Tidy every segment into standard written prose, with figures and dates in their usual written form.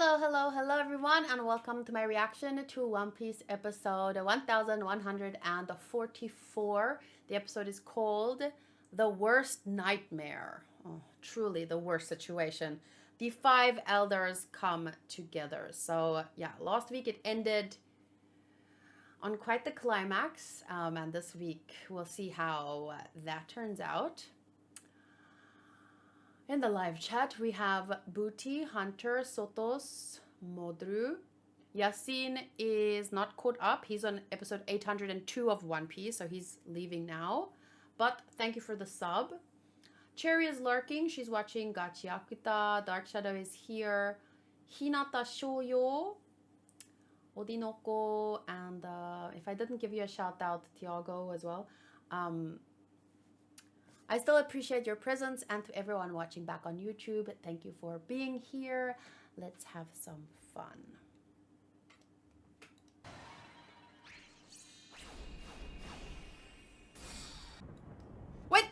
Hello, hello, hello everyone, and welcome to my reaction to One Piece episode 1144. The episode is called The Worst Nightmare. Oh, truly the worst situation. The five elders come together. So, yeah, last week it ended on quite the climax, and this week we'll see how that turns out. In the live chat, we have Booty, Hunter, Sotos, Modru. Yasin is not caught up. He's on episode 802 of One Piece, so he's leaving now. But thank you for the sub. Cherry is lurking. She's watching Gachiakuta. Dark Shadow is here. Hinata Shoyo, Odinoko, and if I didn't give you a shout out, Tiago as well. I still appreciate your presence, and to everyone watching back on YouTube, thank you for being here. Let's have some fun. Wait!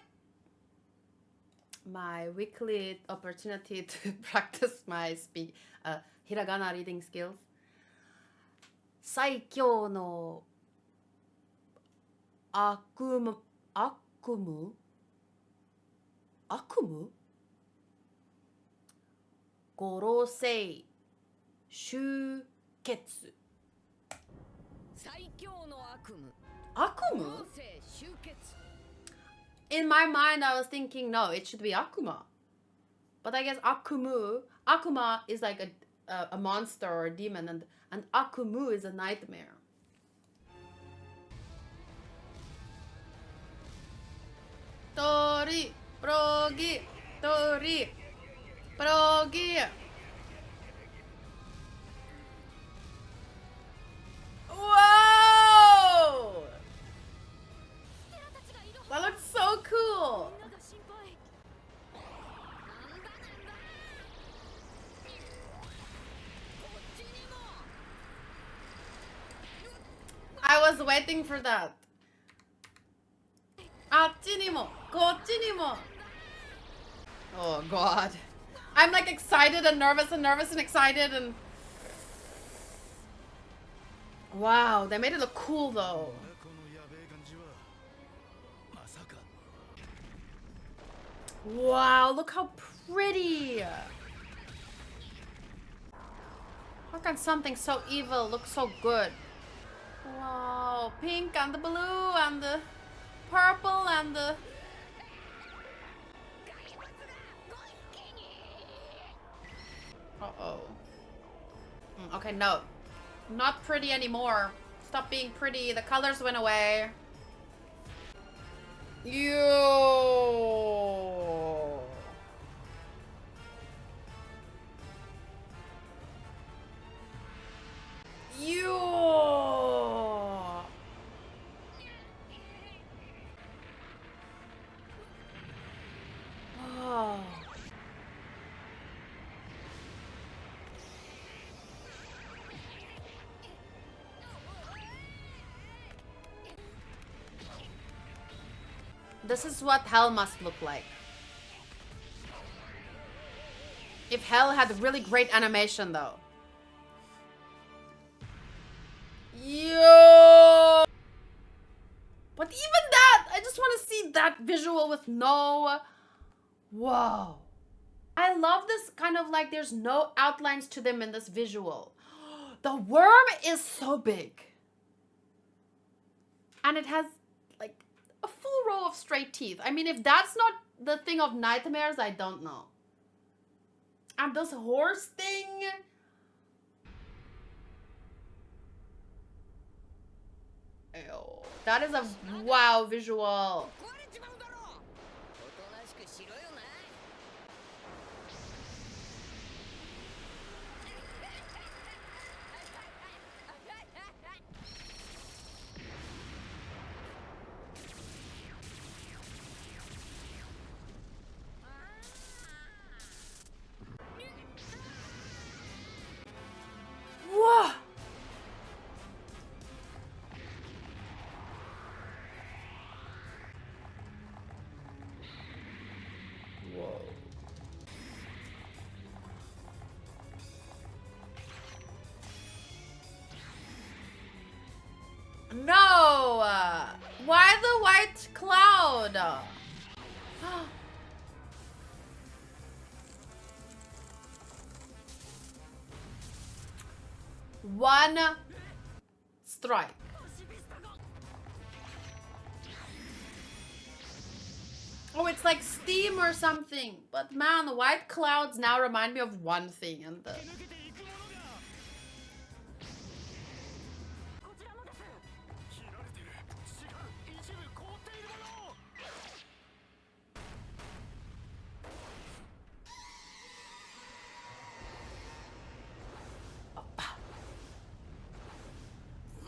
My weekly opportunity to practice my hiragana reading skills. 最強の悪夢Gorosei 集結悪夢 In my mind I was thinking no, it should be Akuma, but I guess Akuma is like a monster or a demon, and Akumu is a nightmare. Tori Progi Whoa! That looks so cool! I was waiting for that. あっちにもこっちにも Oh god. I'm like excited and nervous and nervous and excited and... Wow, they made it look cool though. Wow, look how pretty. How can something so evil look so good? Wow, pink and the blue and the purple and the... Uh-oh. Okay, no. Not pretty anymore. Stop being pretty. The colors went away. Yo. Oh. This is what hell must look like. If hell had really great animation though. Yo! But even that, I just want to see that visual with no... Whoa. I love this kind of like there's no outlines to them in this visual. The worm is so big. And it has like a full row of straight teeth. I mean, if that's not the thing of nightmares, I don't know. And this horse thing... Ew. That is a wow visual. Whoa! Why the white cloud? One strike. Oh, it's like steam or something. But man, the white clouds now remind me of one thing, and the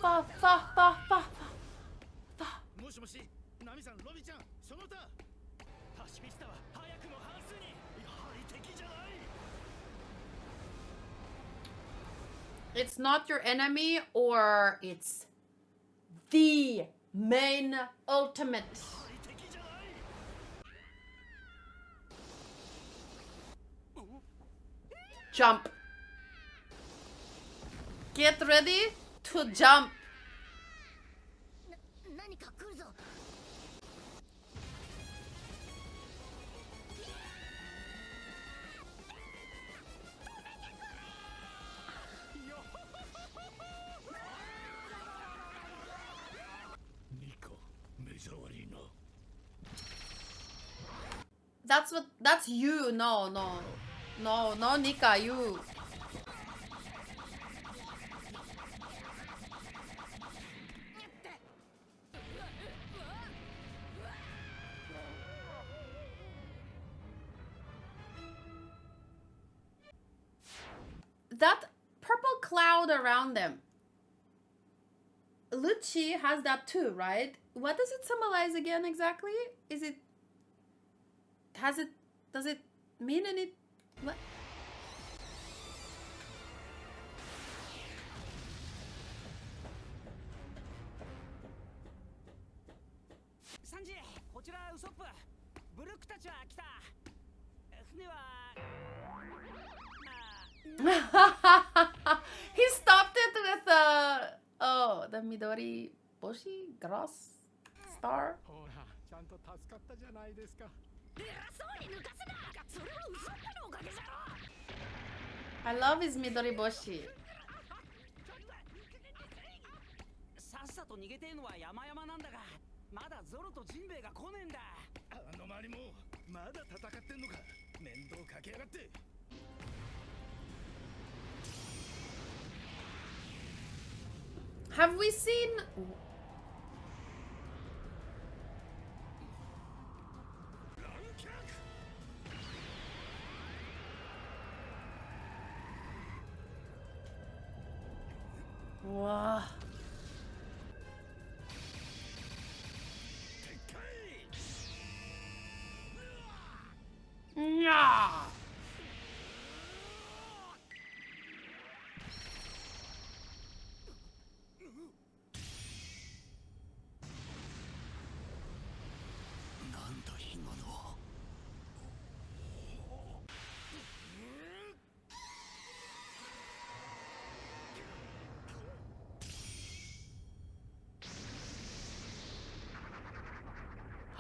fa fa fa fa fa. It's not your enemy, or it's the main ultimate. Jump. Get ready to jump. That's you. No, Nika, you. That purple cloud around them. Lucci has that too, right? What does it symbolize again exactly? Does it mean any... What? He stopped it with the Midori Boshi Gross star. I love his Midori Boshi. Have we seen... Wow. Yeah.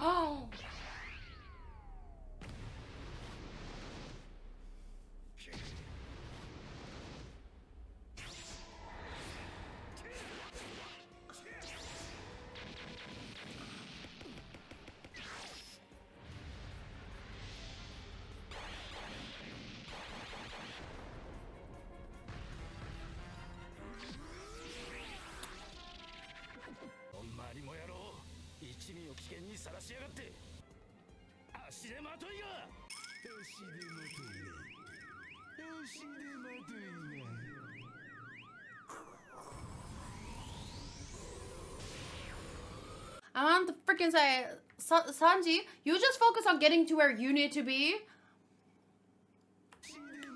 Oh. I want to freaking say, Sanji, you just focus on getting to where you need to be.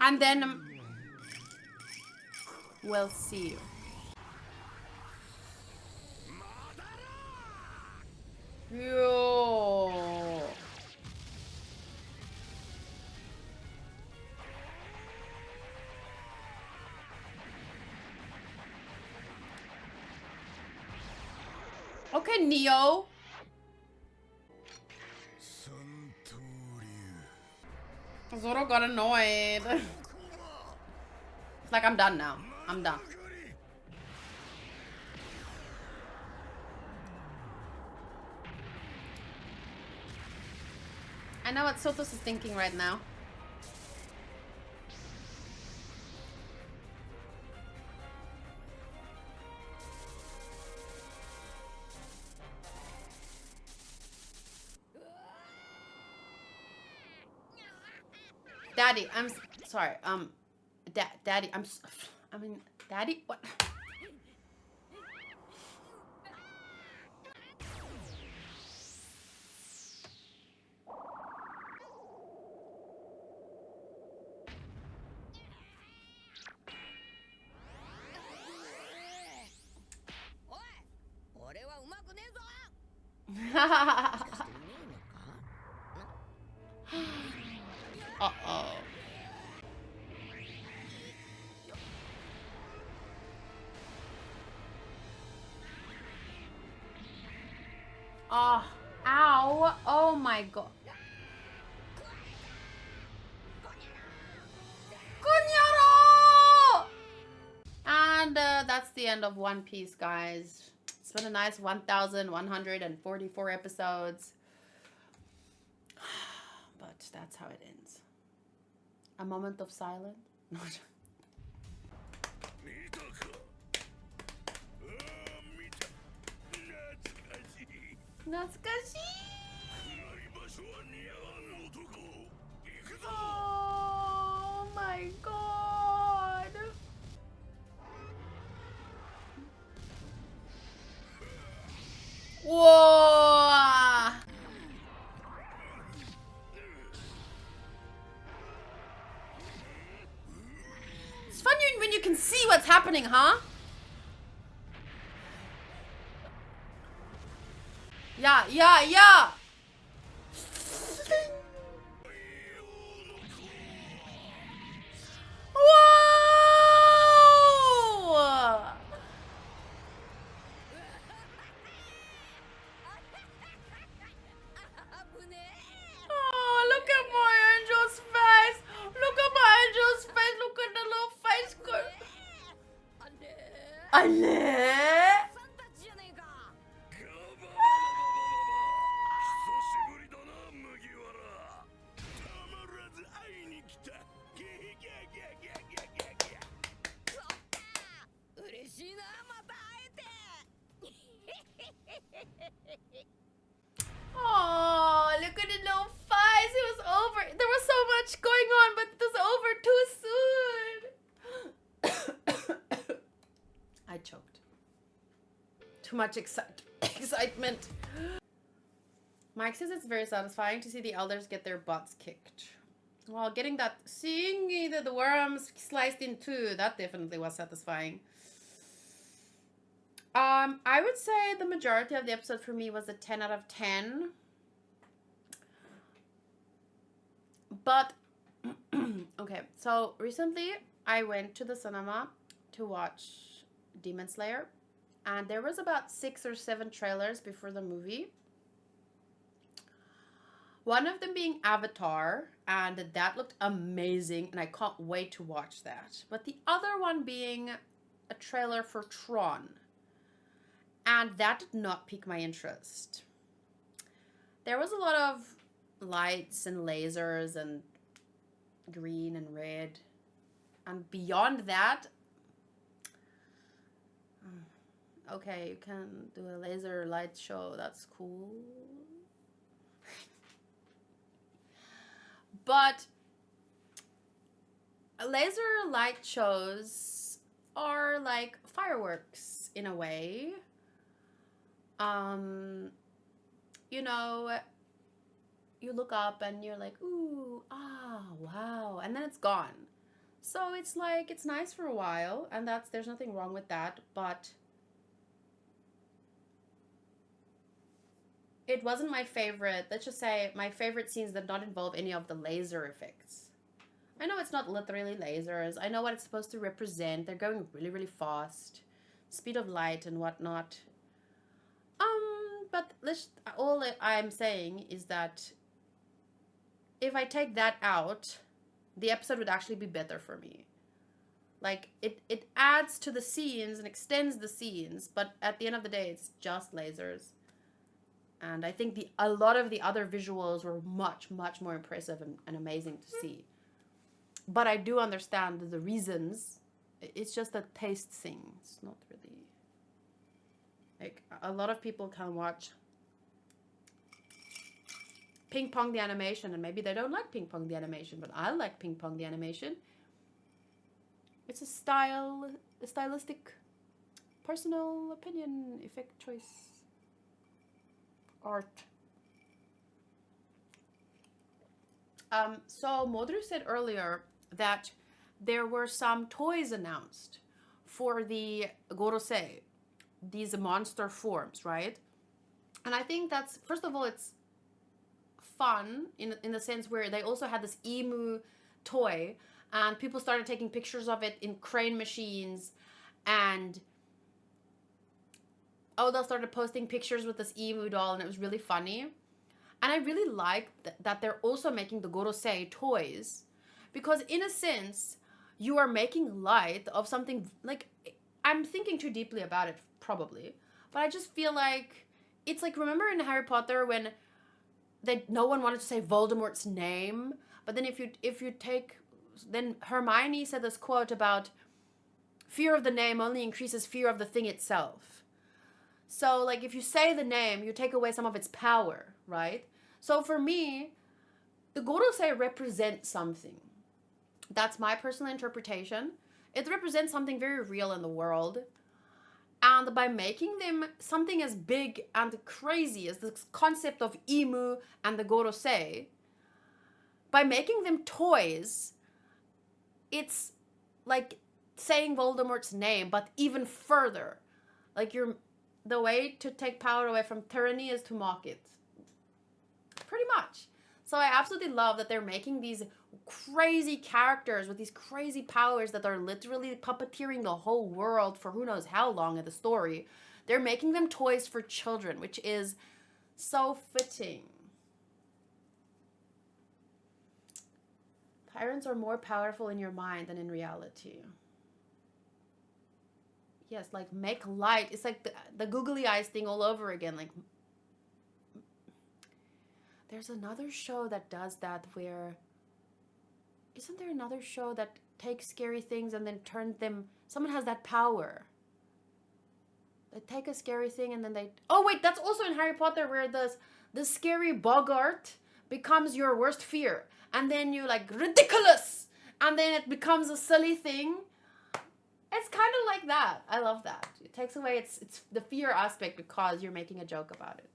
And then we'll see. Yo. Okay, Neo. Zoro got annoyed. It's like, I'm done now. I'm done. I know what Sotos is thinking right now. Daddy, I'm sorry. Daddy, Daddy, what? Uh-oh. Oh, ow. Oh my god. Kunyaro! And that's the end of One Piece, guys. It's been a nice 1,144 episodes. But that's how it ends. A moment of silence. Oh my god. Whoa. It's fun when you can see what's happening, huh? Yeah, yeah, yeah. Whoa! Oh, look at my angel's face. Look at my angel's face. Look at the little face. Ale? Oh, look at the little face. It was over. There was so much going on, but it was over too soon. I choked. Too much excitement. Mike says it's very satisfying to see the elders get their butts kicked. Well, seeing the worms sliced in two, that definitely was satisfying. I would say the majority of the episode for me was a 10 out of 10. But, okay, so recently I went to the cinema to watch Demon Slayer. And there was about 6 or 7 trailers before the movie. One of them being Avatar, and that looked amazing, and I can't wait to watch that. But the other one being a trailer for Tron. And that did not pique my interest. There was a lot of lights and lasers and green and red. And beyond that, okay, you can do a laser light show. That's cool. But laser light shows are like fireworks in a way. You know, you look up and you're like, ooh, ah, wow, and then it's gone. So it's like, it's nice for a while, and there's nothing wrong with that, but it wasn't my favorite. Let's just say my favorite scenes did not involve any of the laser effects. I know it's not literally lasers. I know what it's supposed to represent. They're going really, really fast. Speed of light and whatnot. But all I'm saying is that if I take that out, the episode would actually be better for me. Like, it adds to the scenes and extends the scenes, but at the end of the day, it's just lasers. And I think a lot of the other visuals were much, much more impressive and amazing to see. But I do understand the reasons. It's just a taste thing. It's not really... Like, a lot of people can watch Ping Pong the animation, and maybe they don't like Ping Pong the animation, but I like Ping Pong the animation. It's a stylistic, personal opinion, effect choice, art. So Modru said earlier that there were some toys announced for the Gorosei, these monster forms, right? And I think that's, first of all, it's fun in the sense where they also had this emu toy, and people started taking pictures of it in crane machines, and Oda started posting pictures with this emu doll, and it was really funny. And I really like that they're also making the Gorosei toys, because in a sense, you are making light of something, like, I'm thinking too deeply about it, probably, but I just feel like, it's like, remember in Harry Potter when no one wanted to say Voldemort's name, but then if you take, then Hermione said this quote about fear of the name only increases fear of the thing itself. So, like, if you say the name, you take away some of its power, right? So for me, the Gorosei represent something. That's my personal interpretation. It represents something very real in the world. And by making them something as big and crazy as this concept of Emu and the Gorosei, by making them toys, it's like saying Voldemort's name, but even further. Like, the way to take power away from tyranny is to mock it. Pretty much. So I absolutely love that they're making these crazy characters with these crazy powers that are literally puppeteering the whole world for who knows how long in the story. They're making them toys for children, which is so fitting. Tyrants are more powerful in your mind than in reality. Yes, like, make light. It's like the googly eyes thing all over again. Like, there's another show that does that where... Isn't there another show that takes scary things and then turns them... Someone has that power. They take a scary thing and then they... Oh, wait, that's also in Harry Potter where the scary boggart becomes your worst fear. And then you like, ridiculous! And then it becomes a silly thing. It's kind of like that. I love that. It takes away it's the fear aspect because you're making a joke about it.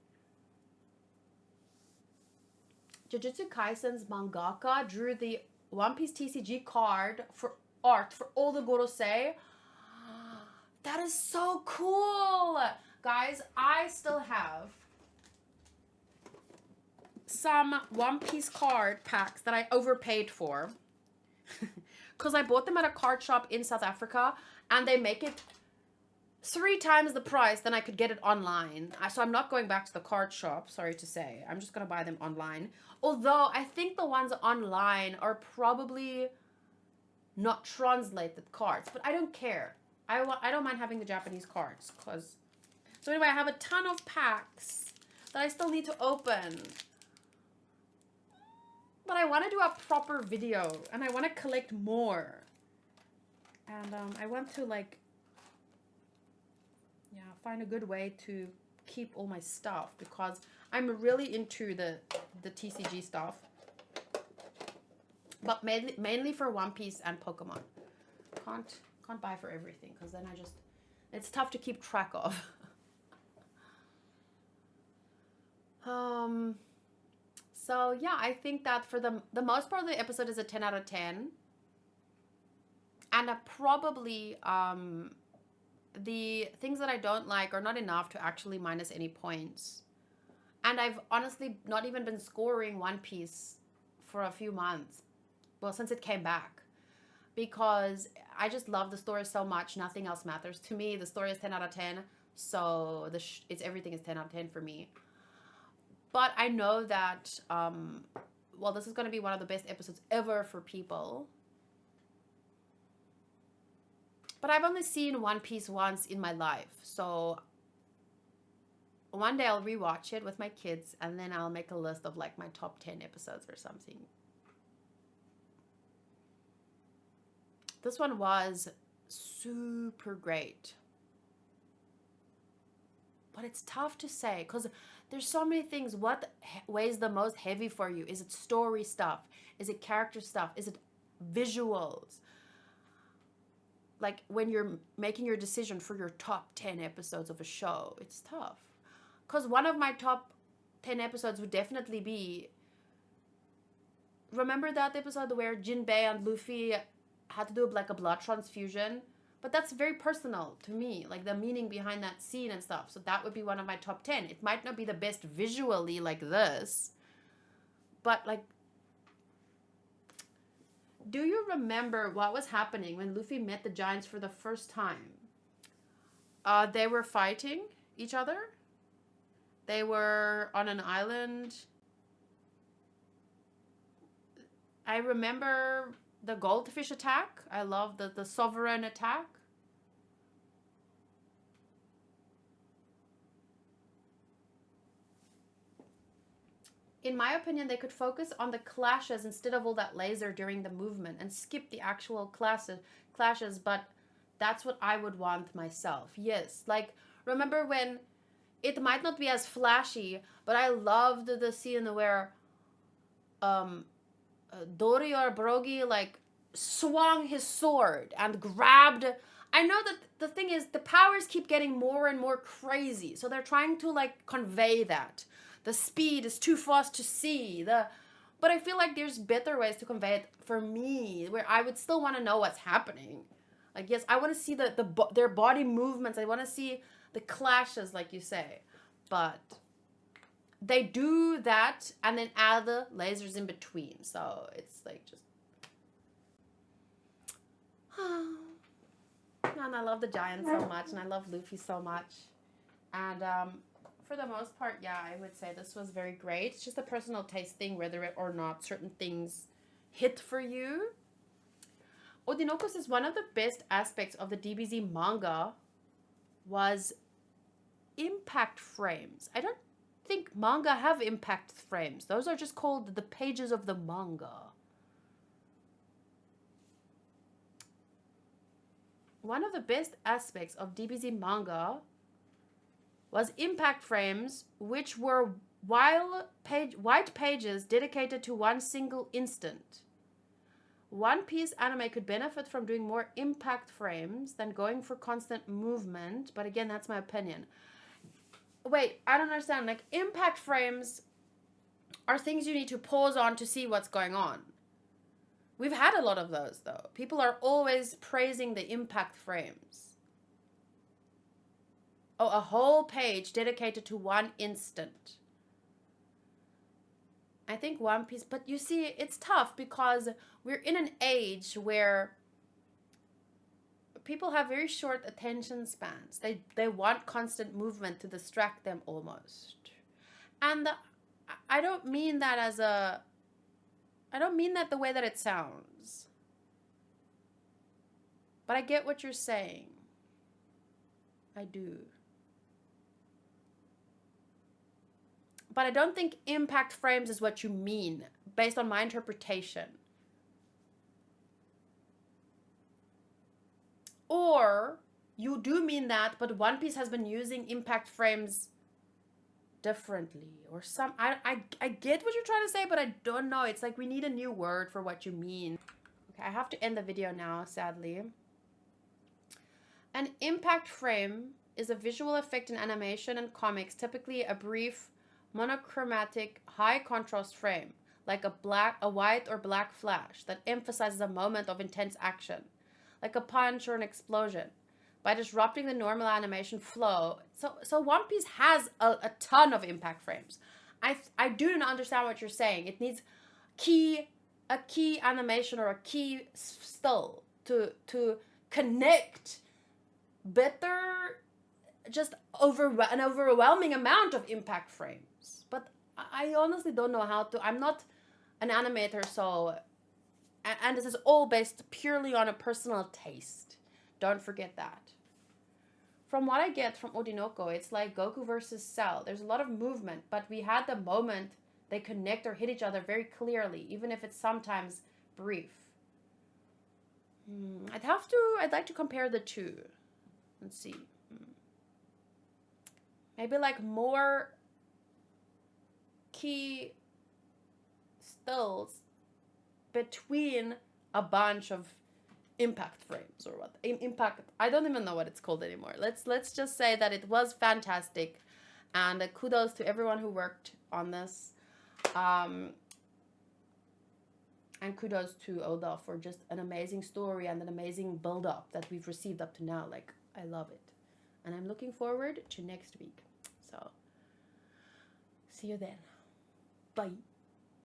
Jujutsu Kaisen's mangaka drew the One Piece TCG card for art for all the Gorosei. That is so cool! Guys, I still have some One Piece card packs that I overpaid for. Because I bought them at a card shop in South Africa, and they make it 3 times the price than I could get it online. So I'm not going back to the card shop, sorry to say. I'm just going to buy them online. Although I think the ones online are probably not translated cards, but I don't care. I don't mind having the Japanese cards. So anyway, I have a ton of packs that I still need to open. But I want to do a proper video, and I want to collect more. And I want to, like, find a good way to keep all my stuff, because I'm really into the TCG stuff. But mainly for One Piece and Pokemon. Can't buy for everything, because then it's tough to keep track of. So yeah, I think that for the most part of the episode is a 10 out of 10. And probably the things that I don't like are not enough to actually minus any points. And I've honestly not even been scoring One Piece for a few months. Well, since it came back. Because I just love the story so much, nothing else matters. To me, the story is 10 out of 10. So everything is 10 out of 10 for me. But I know that well, this is going to be one of the best episodes ever for people. But I've only seen One Piece once in my life. So one day I'll rewatch it with my kids, and then I'll make a list of like my top 10 episodes or something. This one was super great. But it's tough to say because there's so many things. What weighs the most heavy for you? Is it story stuff? Is it character stuff? Is it visuals? Like when you're making your decision for your top 10 episodes of a show, it's tough. Because one of my top 10 episodes would definitely be, remember that episode where Jinbei and Luffy had to do like a blood transfusion? But that's very personal to me, like the meaning behind that scene and stuff. So that would be one of my top 10. It might not be the best visually like this, but like, do you remember what was happening when Luffy met the Giants for the first time? They were fighting each other. They were on an island. I remember the goldfish attack. I love the sovereign attack. In my opinion, they could focus on the clashes instead of all that laser during the movement and skip the actual clashes, but that's what I would want myself. Yes, like, remember when it might not be as flashy, but I loved the scene where Dory or Brogy like swung his sword and grabbed. I know that the thing is the powers keep getting more and more crazy, so they're trying to like convey that the speed is too fast to see but I feel like there's better ways to convey it for me, where I would still want to know what's happening. Like, yes, I want to see their body movements. I want to see the clashes, like you say, but they do that and then add the lasers in between. So it's like just, and I love the Giants so much, and I love Luffy so much, and for the most part, yeah, I would say this was very great. It's just a personal taste thing, whether or not certain things hit for you. Odinoko says one of the best aspects of the DBZ manga was impact frames. I don't think manga have impact frames. Those are just called the pages of the manga. One of the best aspects of DBZ manga was impact frames, which were white pages dedicated to one single instant. One Piece anime could benefit from doing more impact frames than going for constant movement, but again, that's my opinion. Wait, I don't understand. Like, impact frames are things you need to pause on to see what's going on. We've had a lot of those, though. People are always praising the impact frames. Oh, a whole page dedicated to one instant. I think One Piece, but you see, it's tough because we're in an age where people have very short attention spans. They want constant movement to distract them almost. And I don't mean that I don't mean that the way that it sounds. But I get what you're saying. I do. But I don't think impact frames is what you mean, based on my interpretation. Or you do mean that, but One Piece has been using impact frames differently. Or some, I get what you're trying to say, but I don't know. It's like we need a new word for what you mean. Okay, I have to end the video now, sadly. An impact frame is a visual effect in animation and comics, typically a brief, monochromatic, high contrast frame, like a white or black flash that emphasizes a moment of intense action, like a punch or an explosion, by disrupting the normal animation flow. So One Piece has a ton of impact frames. I do not understand what you're saying. It needs a key animation or a key still to connect better, just an overwhelming amount of impact frames. But I honestly don't know how to. I'm not an animator, so and this is all based purely on a personal taste. Don't forget that. From what I get from Odinoko, it's like Goku versus Cell. There's a lot of movement, but we had the moment they connect or hit each other very clearly, even if it's sometimes brief. I'd like to compare the two. Let's see. Maybe like more key stills between a bunch of impact frames or what impact, I don't even know what it's called anymore. Let's just say that it was fantastic, and kudos to everyone who worked on this, and kudos to Oda for just an amazing story and an amazing build-up that we've received up to now. Like, I love it, and I'm looking forward to next week. So see you then. Bye.